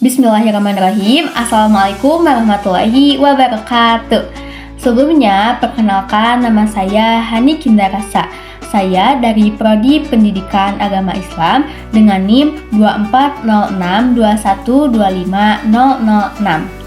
Bismillahirrahmanirrahim. Assalamualaikum warahmatullahi wabarakatuh. Sebelumnya, perkenalkan nama saya Hani Kindarasa. Saya dari Prodi Pendidikan Agama Islam dengan NIM 240621250006.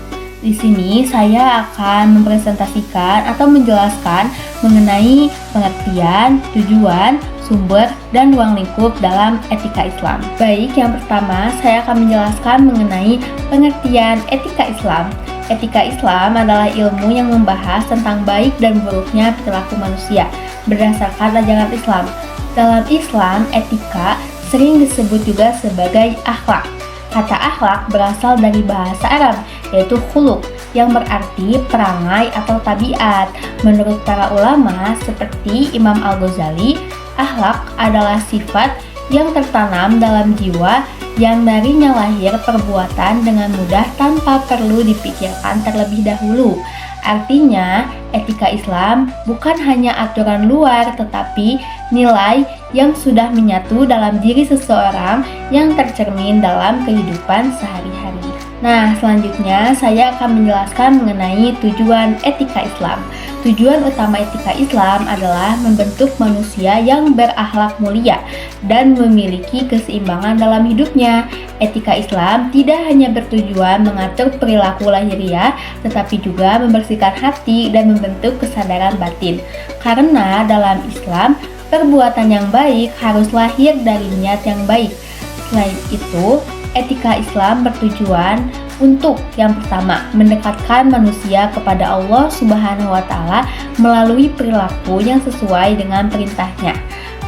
Di sini saya akan mempresentasikan atau menjelaskan mengenai pengertian, tujuan, sumber, dan ruang lingkup dalam etika Islam. Baik, yang pertama saya akan menjelaskan mengenai pengertian etika Islam. Etika Islam adalah ilmu yang membahas tentang baik dan buruknya perilaku manusia berdasarkan ajaran Islam. Dalam Islam, etika sering disebut juga sebagai akhlak. Kata akhlak berasal dari bahasa Arab, yaitu khuluq, yang berarti perangai atau tabiat. Menurut para ulama seperti Imam Al-Ghazali, akhlak adalah sifat yang tertanam dalam jiwa yang darinya lahir perbuatan dengan mudah tanpa perlu dipikirkan terlebih dahulu. Artinya, etika Islam bukan hanya aturan luar, tetapi nilai yang sudah menyatu dalam diri seseorang yang tercermin dalam kehidupan sehari-hari. Nah, selanjutnya saya akan menjelaskan mengenai tujuan etika Islam. Tujuan utama etika Islam adalah membentuk manusia yang berakhlak mulia dan memiliki keseimbangan dalam hidupnya. Etika Islam tidak hanya bertujuan mengatur perilaku lahiriah, tetapi juga membersihkan hati dan membentuk kesadaran batin. Karena dalam Islam, perbuatan yang baik harus lahir dari niat yang baik. Selain itu, etika Islam bertujuan untuk yang pertama, mendekatkan manusia kepada Allah Subhanahu wa Ta'ala melalui perilaku yang sesuai dengan perintahnya.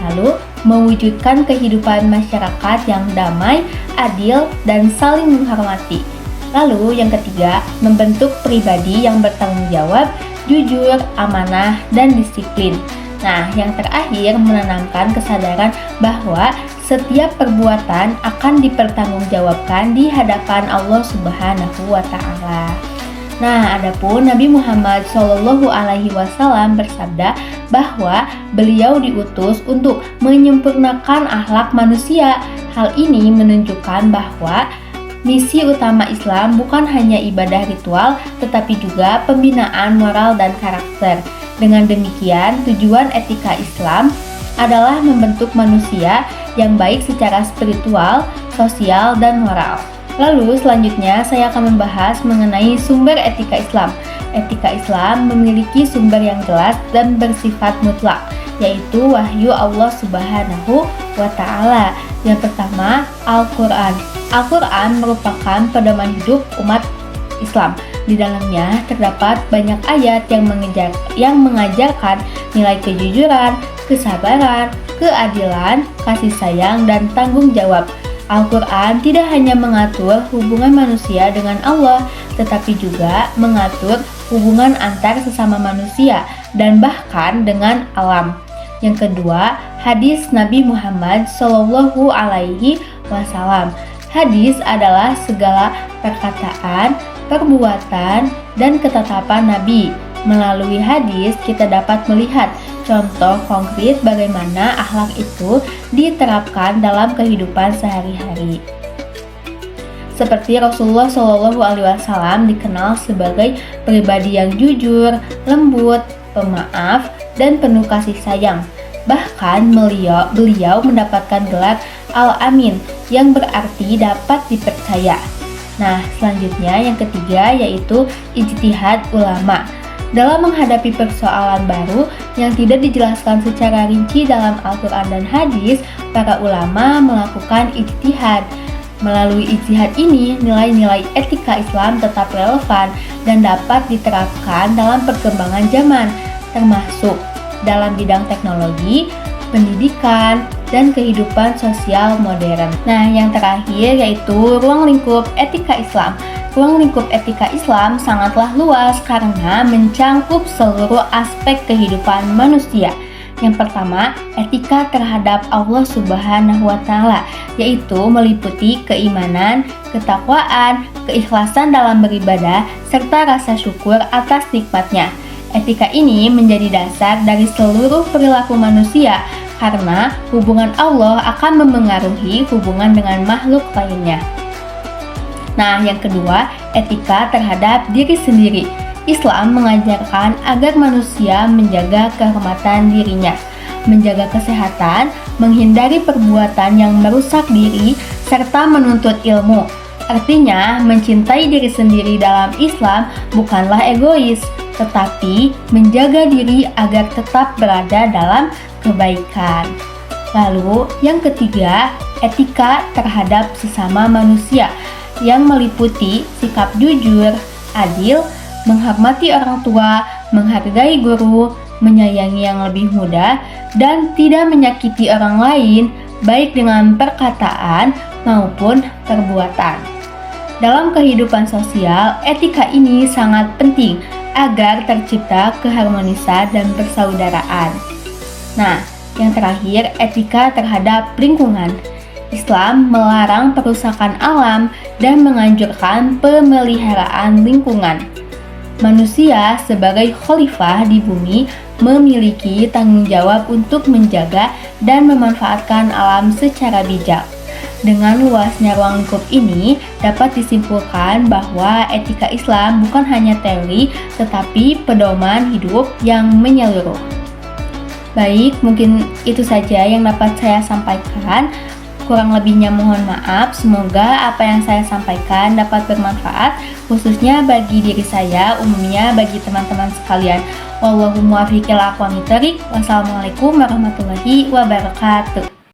Lalu, mewujudkan kehidupan masyarakat yang damai, adil, dan saling menghormati. Lalu, yang ketiga, membentuk pribadi yang bertanggung jawab, jujur, amanah, dan disiplin. Nah, yang terakhir menanamkan kesadaran bahwa setiap perbuatan akan dipertanggungjawabkan di hadapan Allah Subhanahu wa Ta'ala. Nah, adapun Nabi Muhammad SAW bersabda bahwa beliau diutus untuk menyempurnakan akhlak manusia. Hal ini menunjukkan bahwa misi utama Islam bukan hanya ibadah ritual, tetapi juga pembinaan moral dan karakter. Dengan demikian, tujuan etika Islam adalah membentuk manusia yang baik secara spiritual, sosial, dan moral. Lalu selanjutnya saya akan membahas mengenai sumber etika Islam. Etika Islam memiliki sumber yang jelas dan bersifat mutlak, yaitu wahyu Allah Subhanahu wa Ta'ala. Yang pertama, Al-Quran. Al-Quran merupakan pedoman hidup umat Islam. Di dalamnya terdapat banyak ayat yang mengajarkan nilai kejujuran, kesabaran, keadilan, kasih sayang, dan tanggung jawab. Al-Quran tidak hanya mengatur hubungan manusia dengan Allah, tetapi juga mengatur hubungan antar sesama manusia dan bahkan dengan alam. Yang kedua, hadis Nabi Muhammad SAW. Hadis adalah segala perkataan, perbuatan, dan ketetapan Nabi. Melalui hadis, kita dapat melihat contoh konkret bagaimana akhlak itu diterapkan dalam kehidupan sehari-hari. Seperti Rasulullah SAW dikenal sebagai pribadi yang jujur, lembut, pemaaf, dan penuh kasih sayang. Bahkan beliau mendapatkan gelar Al-Amin yang berarti dapat dipercaya. Nah, selanjutnya yang ketiga yaitu ijtihad ulama. Dalam menghadapi persoalan baru yang tidak dijelaskan secara rinci dalam Al-Quran dan hadis, para ulama melakukan ijtihad. Melalui ijtihad ini, nilai-nilai etika Islam tetap relevan dan dapat diterapkan dalam perkembangan zaman, termasuk dalam bidang teknologi, pendidikan, dan kehidupan sosial modern. Nah, yang terakhir yaitu ruang lingkup etika Islam. Ruang lingkup etika Islam sangatlah luas karena mencangkup seluruh aspek kehidupan manusia. Yang pertama, etika terhadap Allah Subhanahu wa Ta'ala, yaitu meliputi keimanan, ketakwaan, keikhlasan dalam beribadah, serta rasa syukur atas nikmatnya. Etika ini menjadi dasar dari seluruh perilaku manusia karena hubungan Allah akan memengaruhi hubungan dengan makhluk lainnya. Nah, yang kedua, etika terhadap diri sendiri. Islam mengajarkan agar manusia menjaga kehormatan dirinya, menjaga kesehatan, menghindari perbuatan yang merusak diri, serta menuntut ilmu. Artinya, mencintai diri sendiri dalam Islam bukanlah egois, tetapi menjaga diri agar tetap berada dalam kebaikan. Lalu, yang ketiga, etika terhadap sesama manusia yang meliputi sikap jujur, adil, menghormati orang tua, menghargai guru, menyayangi yang lebih muda, dan tidak menyakiti orang lain, baik dengan perkataan maupun perbuatan. Dalam kehidupan sosial, etika ini sangat penting agar tercipta keharmonisan dan persaudaraan. Nah, yang terakhir, etika terhadap lingkungan. Islam melarang perusakan alam dan menganjurkan pemeliharaan lingkungan. Manusia sebagai khalifah di bumi memiliki tanggung jawab untuk menjaga dan memanfaatkan alam secara bijak. Dengan luasnya ruang lingkup ini, dapat disimpulkan bahwa etika Islam bukan hanya teori, tetapi pedoman hidup yang menyeluruh. Baik, mungkin itu saja yang dapat saya sampaikan. Kurang lebihnya mohon maaf. Semoga apa yang saya sampaikan dapat bermanfaat, khususnya bagi diri saya, umumnya bagi teman-teman sekalian. Wallahul muwaffiq ila aqwamit thoriq. Wassalamualaikum warahmatullahi wabarakatuh.